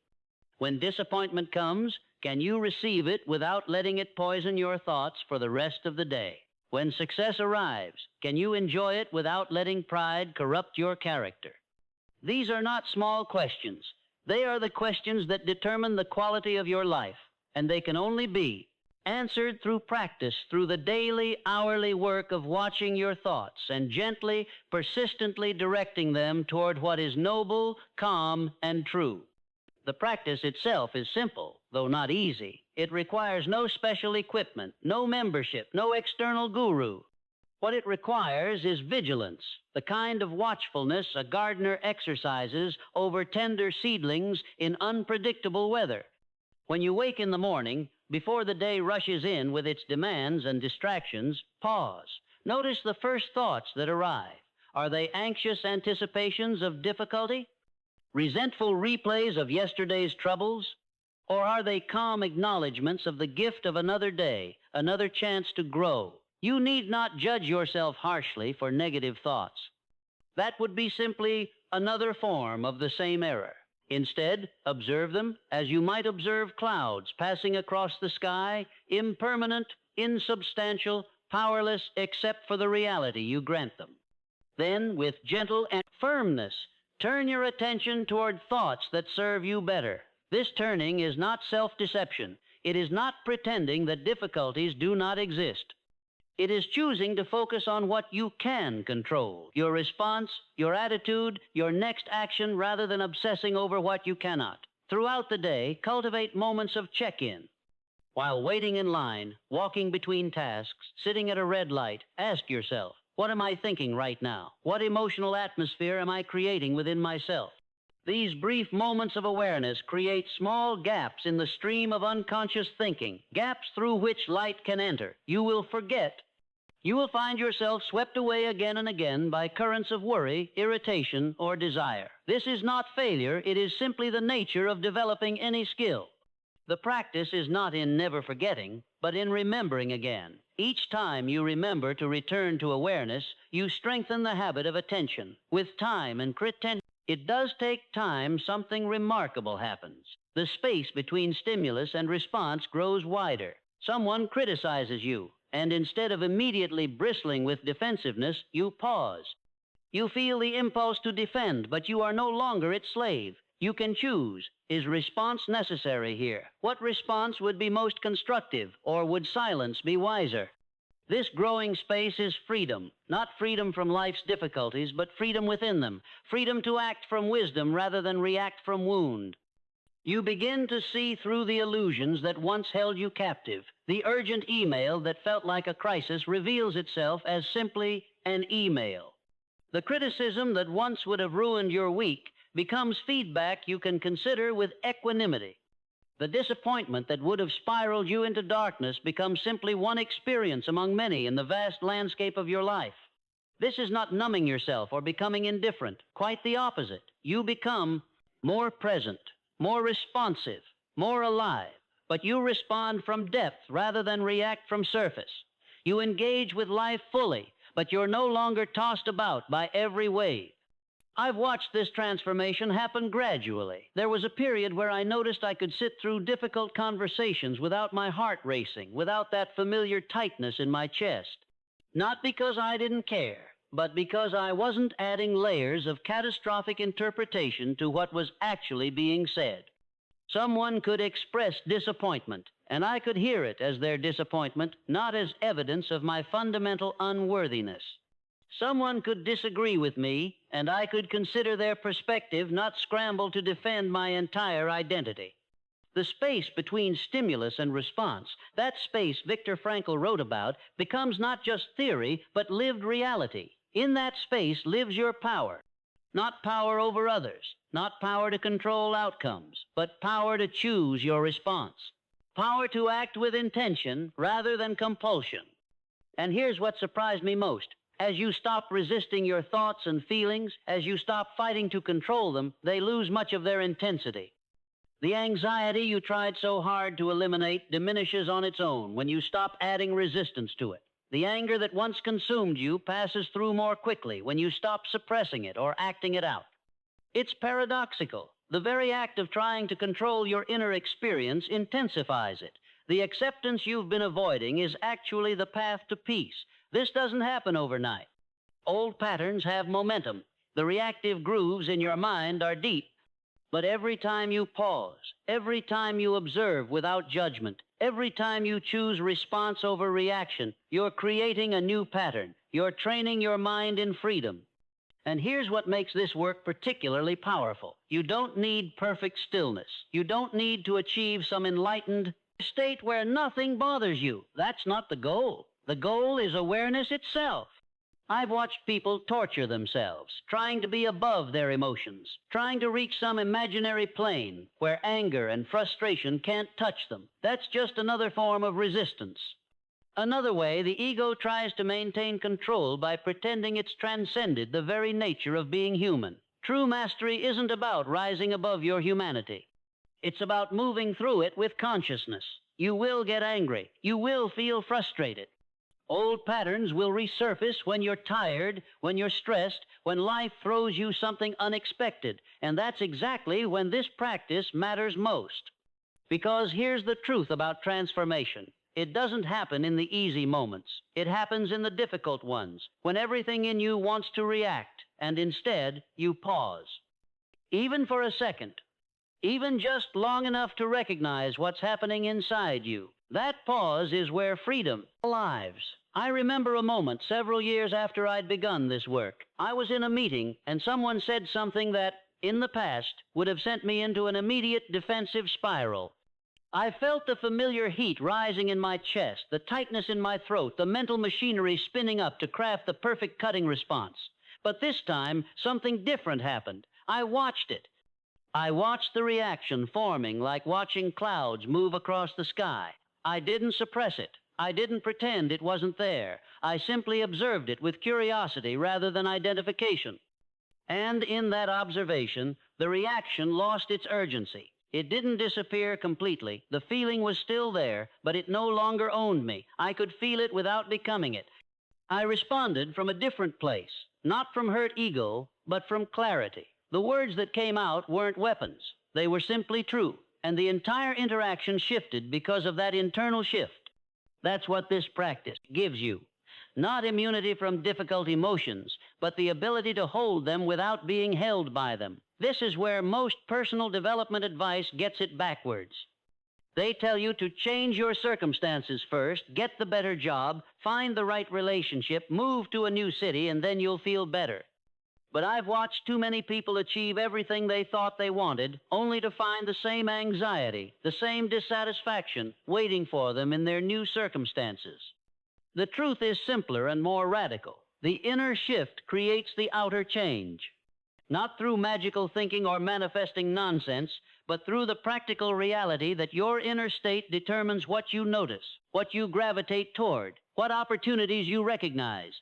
When disappointment comes, can you receive it without letting it poison your thoughts for the rest of the day? When success arrives, can you enjoy it without letting pride corrupt your character? These are not small questions. They are the questions that determine the quality of your life, and they can only be answered through practice, through the daily, hourly work of watching your thoughts and gently, persistently directing them toward what is noble, calm, and true. The practice itself is simple, though not easy. It requires no special equipment, no membership, no external guru. What it requires is vigilance, the kind of watchfulness a gardener exercises over tender seedlings in unpredictable weather. When you wake in the morning, before the day rushes in with its demands and distractions, pause. Notice the first thoughts that arrive. Are they anxious anticipations of difficulty? Resentful replays of yesterday's troubles? Or are they calm acknowledgments of the gift of another day, another chance to grow? You need not judge yourself harshly for negative thoughts. That would be simply another form of the same error. Instead, observe them as you might observe clouds passing across the sky, impermanent, insubstantial, powerless except for the reality you grant them. Then, with gentle and firmness, turn your attention toward thoughts that serve you better. This turning is not self-deception. It is not pretending that difficulties do not exist. It is choosing to focus on what you can control, your response, your attitude, your next action, rather than obsessing over what you cannot. Throughout the day, cultivate moments of check-in. While waiting in line, walking between tasks, sitting at a red light, ask yourself, what am I thinking right now? What emotional atmosphere am I creating within myself? These brief moments of awareness create small gaps in the stream of unconscious thinking, gaps through which light can enter. You will forget. You will find yourself swept away again and again by currents of worry, irritation, or desire. This is not failure. It is simply the nature of developing any skill. The practice is not in never forgetting, but in remembering again. Each time you remember to return to awareness, you strengthen the habit of attention. With time and it does take time, something remarkable happens. The space between stimulus and response grows wider. Someone criticizes you, and instead of immediately bristling with defensiveness, you pause. You feel the impulse to defend, but you are no longer its slave. You can choose. Is response necessary here? What response would be most constructive, or would silence be wiser? This growing space is freedom, not freedom from life's difficulties, but freedom within them, freedom to act from wisdom rather than react from wound. You begin to see through the illusions that once held you captive. The urgent email that felt like a crisis reveals itself as simply an email. The criticism that once would have ruined your week becomes feedback you can consider with equanimity. The disappointment that would have spiraled you into darkness becomes simply one experience among many in the vast landscape of your life. This is not numbing yourself or becoming indifferent. Quite the opposite. You become more present, more responsive, more alive. But you respond from depth rather than react from surface. You engage with life fully, but you're no longer tossed about by every wave. I've watched this transformation happen gradually. There was a period where I noticed I could sit through difficult conversations without my heart racing, without that familiar tightness in my chest. Not because I didn't care, but because I wasn't adding layers of catastrophic interpretation to what was actually being said. Someone could express disappointment, and I could hear it as their disappointment, not as evidence of my fundamental unworthiness. Someone could disagree with me, and I could consider their perspective, not scramble to defend my entire identity. The space between stimulus and response, that space Viktor Frankl wrote about, becomes not just theory, but lived reality. In that space lives your power. Not power over others, not power to control outcomes, but power to choose your response. Power to act with intention rather than compulsion. And here's what surprised me most. As you stop resisting your thoughts and feelings, as you stop fighting to control them, they lose much of their intensity. The anxiety you tried so hard to eliminate diminishes on its own when you stop adding resistance to it. The anger that once consumed you passes through more quickly when you stop suppressing it or acting it out. It's paradoxical. The very act of trying to control your inner experience intensifies it. The acceptance you've been avoiding is actually the path to peace. This doesn't happen overnight. Old patterns have momentum. The reactive grooves in your mind are deep. But every time you pause, every time you observe without judgment, every time you choose response over reaction, you're creating a new pattern. You're training your mind in freedom. And here's what makes this work particularly powerful. You don't need perfect stillness. You don't need to achieve some enlightened state where nothing bothers you. That's not the goal. The goal is awareness itself. I've watched people torture themselves, trying to be above their emotions, trying to reach some imaginary plane where anger and frustration can't touch them. That's just another form of resistance. Another way, the ego tries to maintain control by pretending it's transcended the very nature of being human. True mastery isn't about rising above your humanity. It's about moving through it with consciousness. You will get angry. You will feel frustrated. Old patterns will resurface when you're tired, when you're stressed, when life throws you something unexpected. And that's exactly when this practice matters most. Because here's the truth about transformation. It doesn't happen in the easy moments. It happens in the difficult ones, when everything in you wants to react, and instead you pause. Even for a second. Even just long enough to recognize what's happening inside you. That pause is where freedom lives. I remember a moment several years after I'd begun this work. I was in a meeting, and someone said something that, in the past, would have sent me into an immediate defensive spiral. I felt the familiar heat rising in my chest, the tightness in my throat, the mental machinery spinning up to craft the perfect cutting response. But this time, something different happened. I watched it. I watched the reaction forming like watching clouds move across the sky. I didn't suppress it. I didn't pretend it wasn't there. I simply observed it with curiosity rather than identification. And in that observation, the reaction lost its urgency. It didn't disappear completely. The feeling was still there, but it no longer owned me. I could feel it without becoming it. I responded from a different place, not from hurt ego, but from clarity. The words that came out weren't weapons. They were simply true, and the entire interaction shifted because of that internal shift. That's what this practice gives you. Not immunity from difficult emotions, but the ability to hold them without being held by them. This is where most personal development advice gets it backwards. They tell you to change your circumstances first, get the better job, find the right relationship, move to a new city, and then you'll feel better. But I've watched too many people achieve everything they thought they wanted, only to find the same anxiety, the same dissatisfaction waiting for them in their new circumstances. The truth is simpler and more radical. The inner shift creates the outer change. Not through magical thinking or manifesting nonsense, but through the practical reality that your inner state determines what you notice, what you gravitate toward, what opportunities you recognize,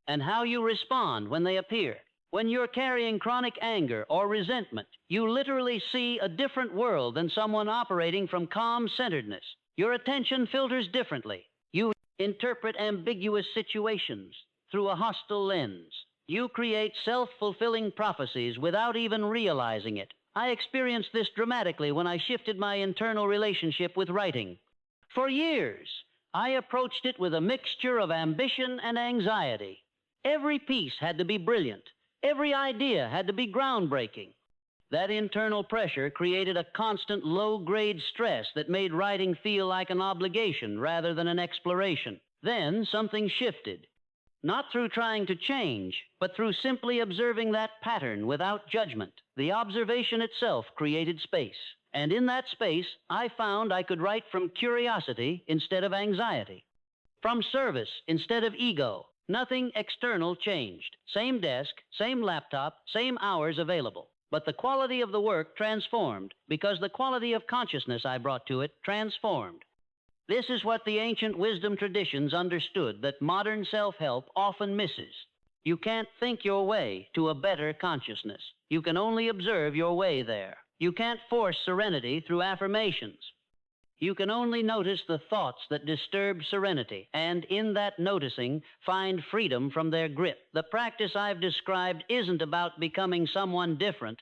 and how you respond when they appear. When you're carrying chronic anger or resentment, you literally see a different world than someone operating from calm centeredness. Your attention filters differently. You interpret ambiguous situations through a hostile lens. You create self-fulfilling prophecies without even realizing it. I experienced this dramatically when I shifted my internal relationship with writing. For years, I approached it with a mixture of ambition and anxiety. Every piece had to be brilliant. Every idea had to be groundbreaking. That internal pressure created a constant low-grade stress that made writing feel like an obligation rather than an exploration. Then something shifted. Not through trying to change, but through simply observing that pattern without judgment. The observation itself created space. And in that space, I found I could write from curiosity instead of anxiety. From service instead of ego. Nothing external changed. Same desk, same laptop, same hours available. But the quality of the work transformed because the quality of consciousness I brought to it transformed. This is what the ancient wisdom traditions understood that modern self-help often misses. You can't think your way to a better consciousness. You can only observe your way there. You can't force serenity through affirmations. You can only notice the thoughts that disturb serenity, and in that noticing, find freedom from their grip. The practice I've described isn't about becoming someone different.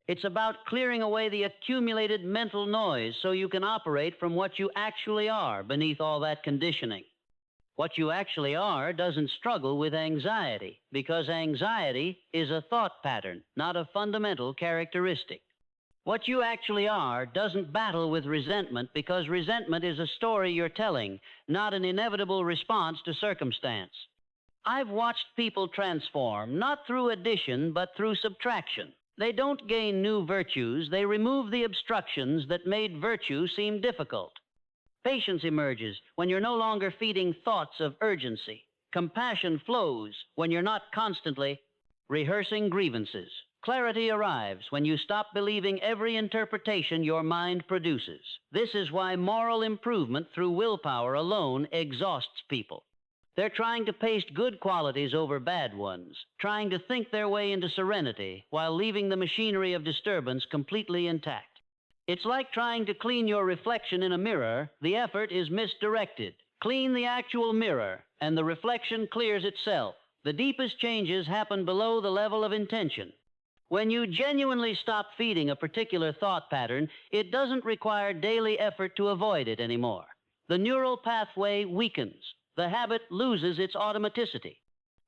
It's about clearing away the accumulated mental noise so you can operate from what you actually are beneath all that conditioning. What you actually are doesn't struggle with anxiety, because anxiety is a thought pattern, not a fundamental characteristic. What you actually are doesn't battle with resentment because resentment is a story you're telling, not an inevitable response to circumstance. I've watched people transform, not through addition, but through subtraction. They don't gain new virtues, they remove the obstructions that made virtue seem difficult. Patience emerges when you're no longer feeding thoughts of urgency. Compassion flows when you're not constantly rehearsing grievances. Clarity arrives when you stop believing every interpretation your mind produces. This is why moral improvement through willpower alone exhausts people. They're trying to paste good qualities over bad ones, trying to think their way into serenity while leaving the machinery of disturbance completely intact. It's like trying to clean your reflection in a mirror. The effort is misdirected. Clean the actual mirror, and the reflection clears itself. The deepest changes happen below the level of intention. When you genuinely stop feeding a particular thought pattern, it doesn't require daily effort to avoid it anymore. The neural pathway weakens. The habit loses its automaticity.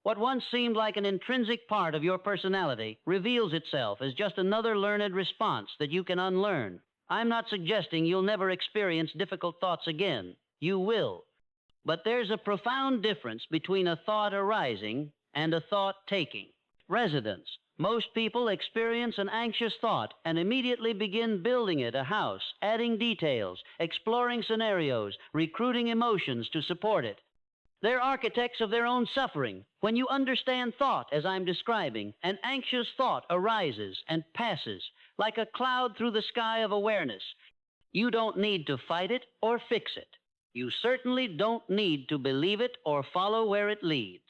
What once seemed like an intrinsic part of your personality reveals itself as just another learned response that you can unlearn. I'm not suggesting you'll never experience difficult thoughts again. You will. But there's a profound difference between a thought arising and a thought taking. Residence. Most people experience an anxious thought and immediately begin building it a house, adding details, exploring scenarios, recruiting emotions to support it. They're architects of their own suffering. When you understand thought, as I'm describing, an anxious thought arises and passes like a cloud through the sky of awareness. You don't need to fight it or fix it. You certainly don't need to believe it or follow where it leads.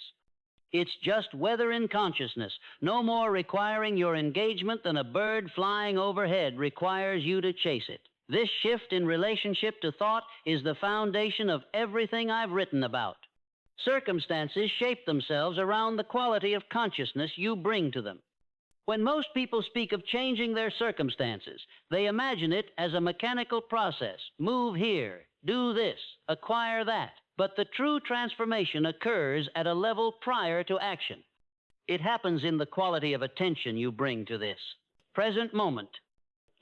It's just weather in consciousness, no more requiring your engagement than a bird flying overhead requires you to chase it. This shift in relationship to thought is the foundation of everything I've written about. Circumstances shape themselves around the quality of consciousness you bring to them. When most people speak of changing their circumstances, they imagine it as a mechanical process. Move here, do this, acquire that. But the true transformation occurs at a level prior to action. It happens in the quality of attention you bring to this present moment.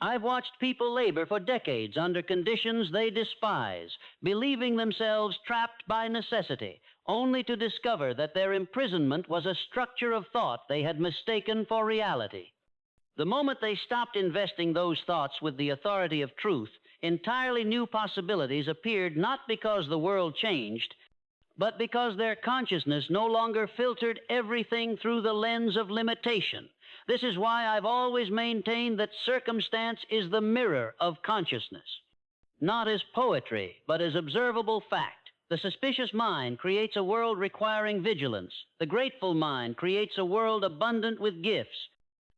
I've watched people labor for decades under conditions they despise, believing themselves trapped by necessity, only to discover that their imprisonment was a structure of thought they had mistaken for reality. The moment they stopped investing those thoughts with the authority of truth, entirely new possibilities appeared, not because the world changed, but because their consciousness no longer filtered everything through the lens of limitation. This is why I've always maintained that circumstance is the mirror of consciousness, not as poetry, but as observable fact. The suspicious mind creates a world requiring vigilance. The grateful mind creates a world abundant with gifts.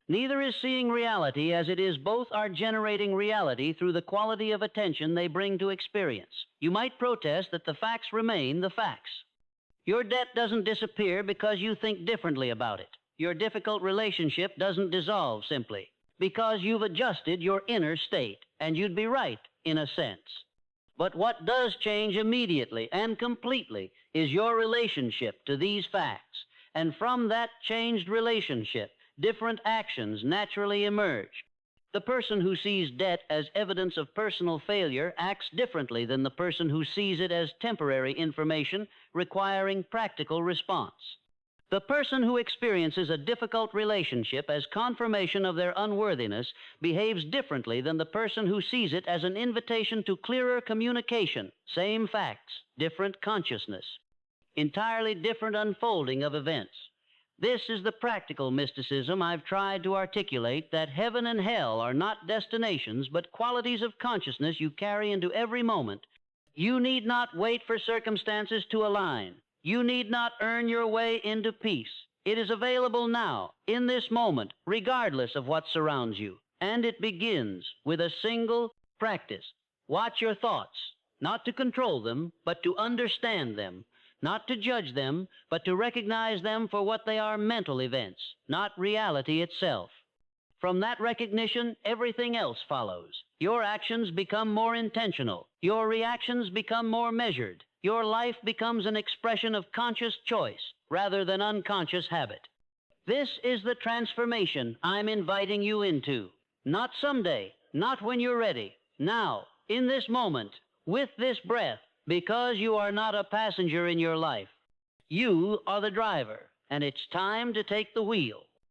Neither is seeing reality as it is. Both are generating reality through the quality of attention they bring to experience. You might protest that the facts remain the facts. Your debt doesn't disappear because you think differently about it. Your difficult relationship doesn't dissolve simply because you've adjusted your inner state, and you'd be right in a sense. But what does change immediately and completely is your relationship to these facts, and from that changed relationship, different actions naturally emerge. The person who sees debt as evidence of personal failure acts differently than the person who sees it as temporary information requiring practical response. The person who experiences a difficult relationship as confirmation of their unworthiness behaves differently than the person who sees it as an invitation to clearer communication. Same facts, different consciousness, entirely different unfolding of events. This is the practical mysticism I've tried to articulate, that heaven and hell are not destinations, but qualities of consciousness you carry into every moment. You need not wait for circumstances to align. You need not earn your way into peace. It is available now, in this moment, regardless of what surrounds you. And it begins with a single practice. Watch your thoughts, not to control them, but to understand them. Not to judge them, but to recognize them for what they are: mental events, not reality itself. From that recognition, everything else follows. Your actions become more intentional. Your reactions become more measured. Your life becomes an expression of conscious choice rather than unconscious habit. This is the transformation I'm inviting you into. Not someday, not when you're ready. Now, in this moment, with this breath, because you are not a passenger in your life. You are the driver, and it's time to take the wheel.